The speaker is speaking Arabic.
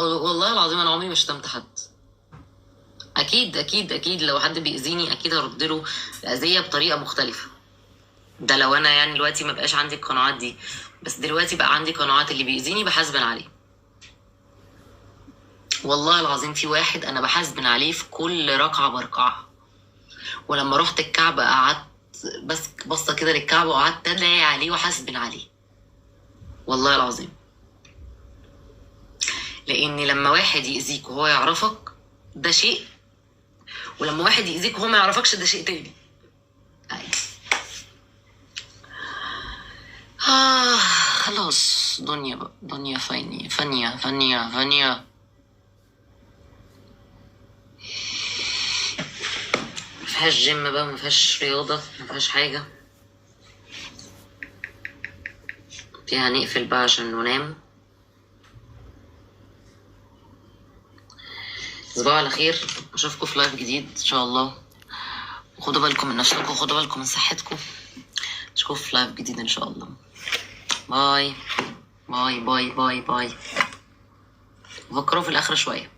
والله العظيم انا عمري ما شتمت حد. اكيد اكيد اكيد لو حد بيأذيني اكيد هرد له الاذيه بطريقه مختلفه. ده لو انا يعني دلوقتي ما بقاش عندي القناعات دي، بس دلوقتي بقى عندي قناعات اللي بيأذيني بحاسبن عليه. والله العظيم في واحد انا بحاسبن عليه في كل ركعه بركعها، ولما رحت الكعبه قعدت بس بصه كده للكعبه وقعدت ادعي عليه وحاسبن عليه. والله العظيم، لان لما واحد يأذيك وهو يعرفك ده شيء، ولما واحد يأذيك وهو ما يعرفكش ده شيء تاني. خلاص دنيا بقى، دنيا فانية فانية فانية فانية. مفيهاش جيم بقى، مفيهاش رياضة، مفيهاش حاجة فيها. نقفل بقى عشان ننام. تصبحوا على خير، اشوفكم في لايف جديد ان شاء الله. خدوا بالكم من نفسكم، خدوا بالكم من صحتكم. اشوفكم في لايف جديد ان شاء الله. باي باي باي باي باي. فكروا في الاخر شويه.